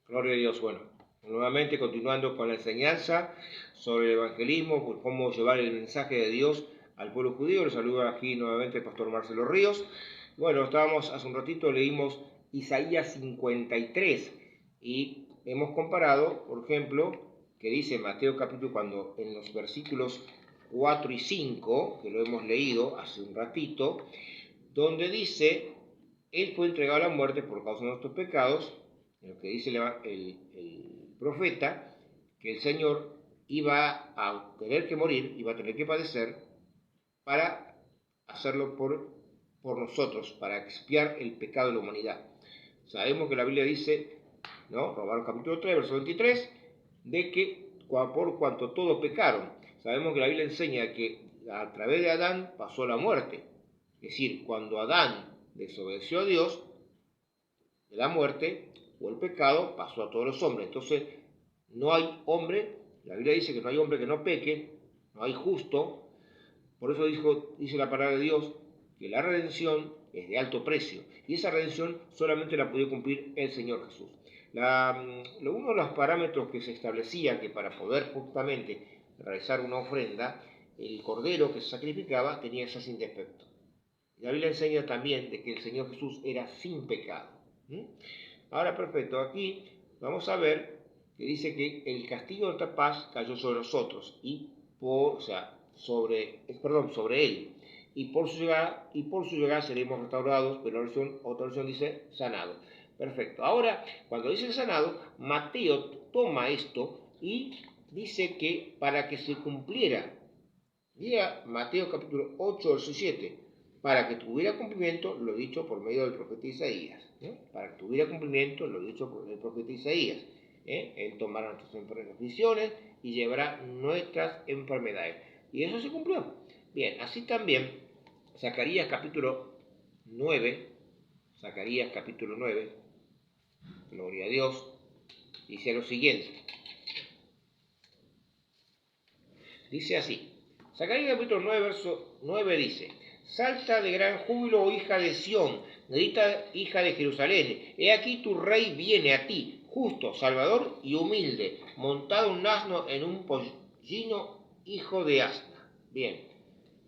Gloria a Dios. Bueno, nuevamente continuando con la enseñanza sobre el evangelismo, por cómo llevar el mensaje de Dios al pueblo judío. Les saluda aquí nuevamente el pastor Marcelo Ríos. Bueno, estábamos hace un ratito, leímos Isaías 53 y hemos comparado, por ejemplo, que dice Mateo capítulo, cuando en los versículos 4 y 5, que lo hemos leído hace un ratito, donde dice, Él fue entregado a la muerte por causa de nuestros pecados, lo que dice el profeta, que el Señor iba a tener que morir, iba a tener que padecer para hacerlo por nosotros, para expiar el pecado de la humanidad. Sabemos que la Biblia dice, ¿no? Romanos capítulo 3, verso 23, de que por cuanto todos pecaron. Sabemos que la Biblia enseña que a través de Adán pasó la muerte. Es decir, cuando Adán desobedeció a Dios, la muerte o el pecado pasó a todos los hombres. Entonces, no hay hombre, la Biblia dice que no hay hombre que no peque, no hay justo. Por eso dice la palabra de Dios que la redención es de alto precio. Y esa redención solamente la pudo cumplir el Señor Jesús. Uno de los parámetros que se establecía que para poder justamente realizar una ofrenda, el cordero que se sacrificaba tenía que ser sin defecto. La Biblia enseña también de que el Señor Jesús era sin pecado. Ahora, perfecto, aquí vamos a ver que dice que el castigo de nuestra paz cayó sobre nosotros sobre él. Y por su llegada seremos restaurados, pero otra versión dice sanados. Perfecto. Ahora, cuando dice sanado, Mateo toma esto y dice que para que se cumpliera, diga Mateo capítulo 8, verso 7, para que tuviera cumplimiento lo dicho por medio del profeta Isaías. Para que tuviera cumplimiento lo dicho por el profeta Isaías. Él tomará nuestras aflicciones y llevará nuestras enfermedades. Y eso se cumplió. Bien, así también, Zacarías capítulo 9, gloria a Dios, dice lo siguiente. Dice así, Zacarías capítulo 9, verso 9 dice, salta de gran júbilo, oh hija de Sión, grita, hija de Jerusalén, he aquí tu rey viene a ti, justo, salvador y humilde, montado un asno en un pollino, hijo de asna. Bien,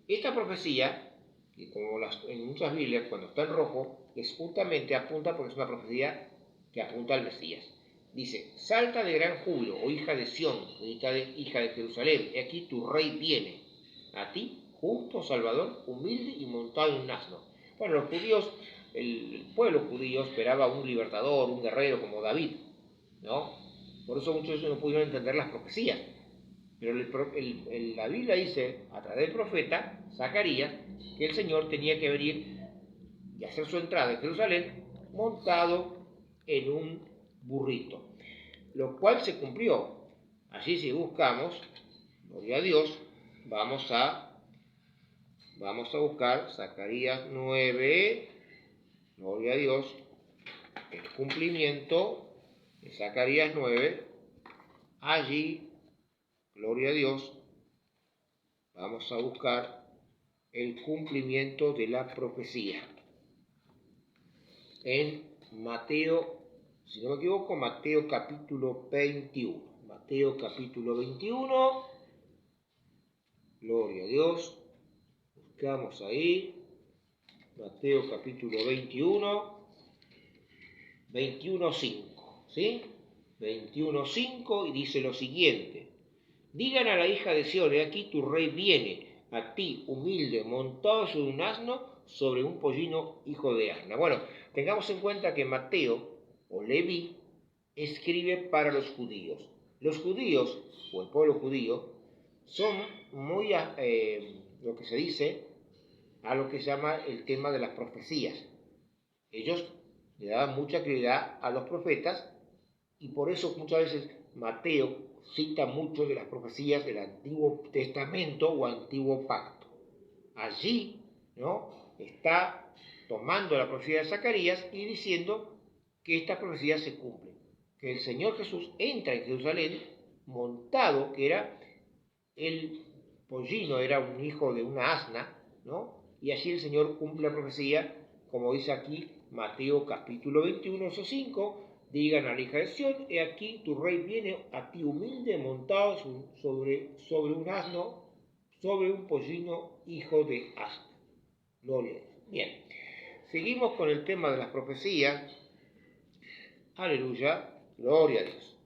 esta profecía, y como en muchas Biblias, cuando está en rojo, es justamente apunta porque es una profecía que apunta al Mesías. Dice, salta de gran júbilo, oh hija de Sión, hija de Jerusalén, he aquí tu rey viene a ti, justo, salvador, humilde y montado en un asno. Bueno, los judíos, el pueblo judío esperaba un libertador, un guerrero como David, ¿no? Por eso muchos no pudieron entender las profecías. Pero la Biblia dice, a través del profeta Zacarías, que el Señor tenía que venir y hacer su entrada en Jerusalén montado en un burrito, lo cual se cumplió. Así, si buscamos, gloria a Dios, vamos a buscar Zacarías 9, gloria a Dios, el cumplimiento de Zacarías 9, allí, gloria a Dios, vamos a buscar el cumplimiento de la profecía. En Mateo, si no me equivoco, Mateo capítulo 21. Mateo capítulo 21. Gloria a Dios. Buscamos ahí. Mateo capítulo 21. 21.5. ¿Sí? 21.5 y dice lo siguiente. Digan a la hija de Sión, he aquí tu rey viene a ti, humilde, montado sobre un asno, sobre un pollino, hijo de asna. Bueno, tengamos en cuenta que Mateo, o Leví, escribe para los judíos. Los judíos, o el pueblo judío, son muy, lo que se dice, a lo que se llama el tema de las profecías. Ellos le daban mucha credibilidad a los profetas y por eso muchas veces Mateo cita mucho de las profecías del Antiguo Testamento o Antiguo Pacto. Allí, ¿no?, está tomando la profecía de Zacarías y diciendo que estas profecías se cumplen. Que el Señor Jesús entra en Jerusalén montado, que era el pollino, era un hijo de una asna, ¿no? Y allí el Señor cumple la profecía, como dice aquí Mateo capítulo 21, verso 5, digan a la hija de Sión, he aquí tu rey viene a ti humilde, montado sobre un asno, sobre un pollino, hijo de asno. Gloria a Dios. Bien, seguimos con el tema de las profecías. Aleluya, gloria a Dios.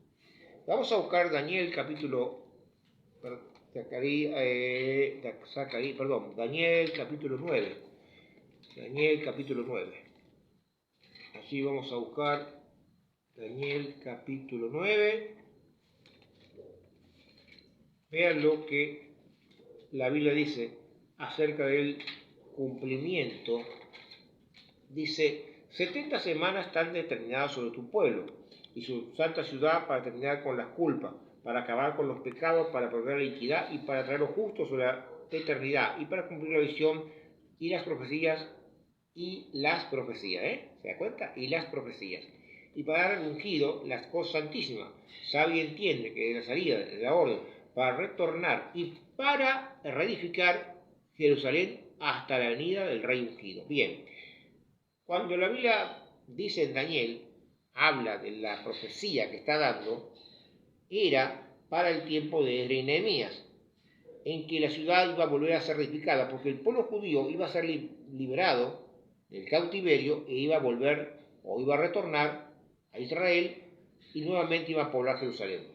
Vamos a buscar Daniel capítulo, Daniel capítulo 9. Daniel capítulo 9. Allí vamos a buscar Daniel capítulo 9. Vean lo que la Biblia dice acerca del cumplimiento. Dice, 70 semanas están determinadas sobre tu pueblo y su santa ciudad para terminar con las culpas, para acabar con los pecados, para perder la iniquidad y para traer lo justo sobre la eternidad y para cumplir la visión y las profecías ¿se da cuenta? Y las profecías. Y para dar al ungido las cosas santísimas, sabe y entiende que de la salida de la orden, para retornar y para reedificar Jerusalén hasta la venida del rey ungido. Bien, cuando la Biblia dice en Daniel, habla de la profecía que está dando, era para el tiempo de Esdras y Nehemías, en que la ciudad iba a volver a ser reedificada, porque el pueblo judío iba a ser liberado del cautiverio e iba a volver o iba a retornar a Israel y nuevamente iba a poblar Jerusalén.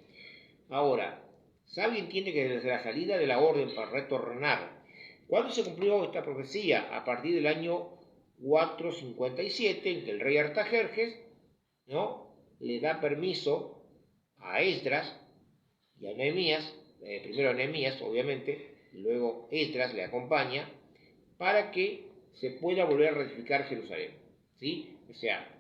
Ahora, sabe y entiende que desde la salida de la orden para retornar, ¿cuándo se cumplió esta profecía? A partir del año 457, en que el rey Artajerjes, ¿no?, le da permiso a Esdras y a Nehemías, primero a Nehemías, obviamente, y luego Esdras le acompaña, para que se pueda volver a reedificar Jerusalén, ¿sí? O sea,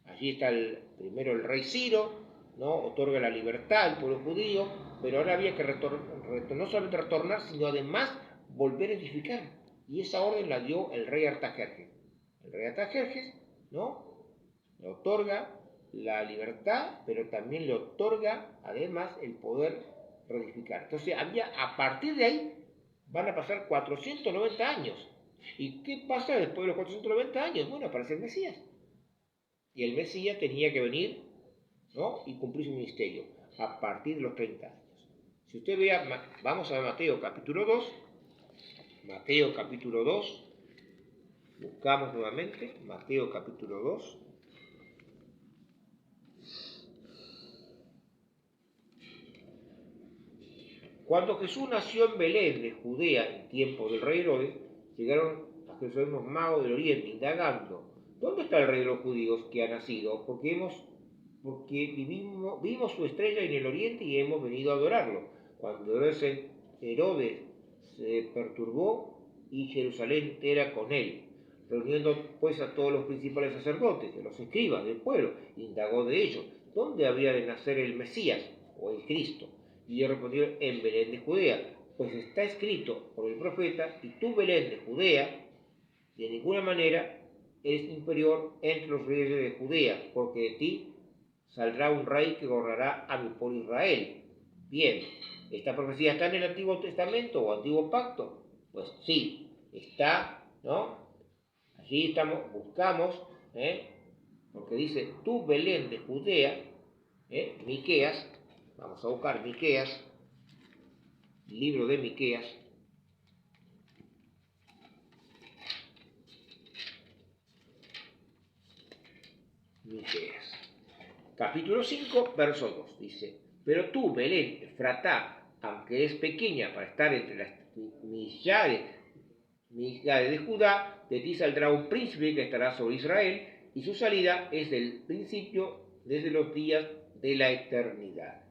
allí está primero el rey Ciro, ¿no?, otorga la libertad al pueblo judío, pero ahora había que no solamente retornar, sino además volver a edificar, y esa orden la dio el rey Artajerjes. El rey Artajerjes, ¿no?, le otorga la libertad, pero también le otorga además el poder reedificar. Entonces a partir de ahí van a pasar 490 años. ¿Y qué pasa después de los 490 años? Bueno, aparece el Mesías. Y el Mesías tenía que venir, ¿no?, y cumplir su ministerio a partir de los 30 años. Si usted vea, vamos a Mateo capítulo 2. Mateo capítulo 2. Buscamos nuevamente Mateo capítulo 2. Cuando Jesús nació en Belén de Judea en tiempo del rey Herodes, llegaron a Jerusalén unos magos del oriente indagando, ¿dónde está el rey de los judíos que ha nacido? Porque vimos su estrella en el oriente y hemos venido a adorarlo. Cuando Herodes se perturbó y Jerusalén entera con él, reuniendo pues a todos los principales sacerdotes, a los escribas del pueblo, indagó de ellos, ¿dónde había de nacer el Mesías o el Cristo? Y ellos respondieron, en Belén de Judea, pues está escrito por el profeta, y tú, Belén de Judea, de ninguna manera eres inferior entre los reyes de Judea, porque de ti saldrá un rey que gobernará a mi pueblo Israel. Bien, ¿esta profecía está en el Antiguo Testamento o Antiguo Pacto? Pues sí, está, ¿no? Allí buscamos, porque dice, tú, Belén de Judea, Miqueas. Vamos a buscar Miqueas, libro de Miqueas. Miqueas. Capítulo 5, verso 2, dice, pero tú, Belén, Efratá, aunque es pequeña para estar entre las millares de Judá, de ti saldrá un príncipe que estará sobre Israel, y su salida es del principio, desde los días de la eternidad.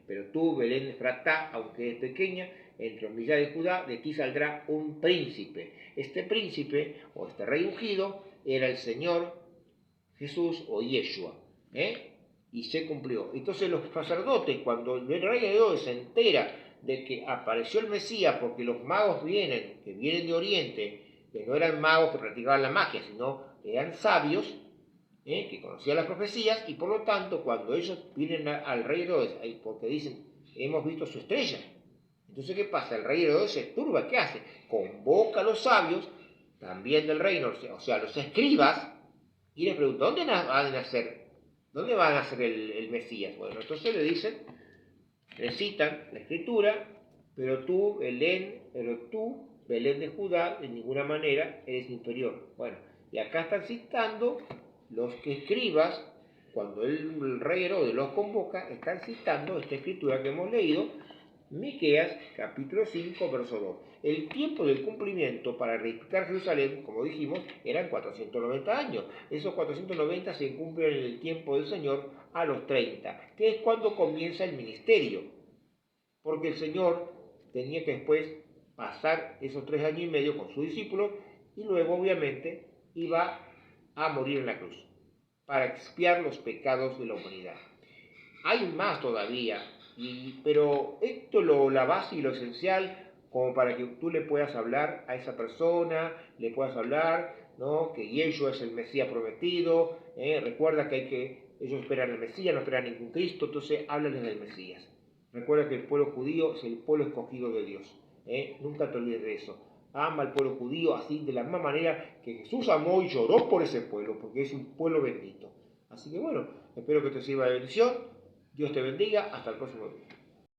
Pero tú, Belén Efratá, aunque es pequeña, entre los millares de Judá, de ti saldrá un príncipe. Este príncipe, o este rey ungido, era el Señor Jesús o Yeshua. Y se cumplió. Entonces los sacerdotes, cuando el rey Herodes se entera de que apareció el Mesías, porque los magos que vienen de Oriente, que no eran magos que practicaban la magia, sino eran sabios, que conocían las profecías, y por lo tanto, cuando ellos vienen al rey Herodes, porque dicen, hemos visto su estrella, entonces ¿qué pasa? El rey Herodes se turba, ¿qué hace? Convoca a los sabios, también del reino, o sea, los escribas, y les pregunta, ¿dónde ha de nacer ¿dónde van a ser el Mesías? Bueno, entonces le dicen, le citan la escritura, pero tú, Belén de Judá, de ninguna manera eres inferior. Bueno, y acá están citando los que escribas, cuando el rey Herodes los convoca, están citando esta escritura que hemos leído, Miqueas, capítulo 5, verso 2. El tiempo del cumplimiento para reedificar Jerusalén, como dijimos, eran 490 años. Esos 490 se cumplen en el tiempo del Señor a los 30, que es cuando comienza el ministerio. Porque el Señor tenía que después pasar esos 3 años y medio con sus discípulos y luego, obviamente, iba a morir en la cruz para expiar los pecados de la humanidad. Hay más todavía, pero esto es la base y lo esencial como para que tú le puedas hablar a esa persona, le puedas hablar, ¿no? Que Yeshua es el Mesías prometido, recuerda que ellos esperan el Mesías, no esperan ningún Cristo, entonces háblales del Mesías. Recuerda que el pueblo judío es el pueblo escogido de Dios, nunca te olvides de eso. Ama al pueblo judío así de la misma manera que Jesús amó y lloró por ese pueblo, porque es un pueblo bendito. Así que bueno, espero que te sirva de bendición. Dios te bendiga. Hasta el próximo video.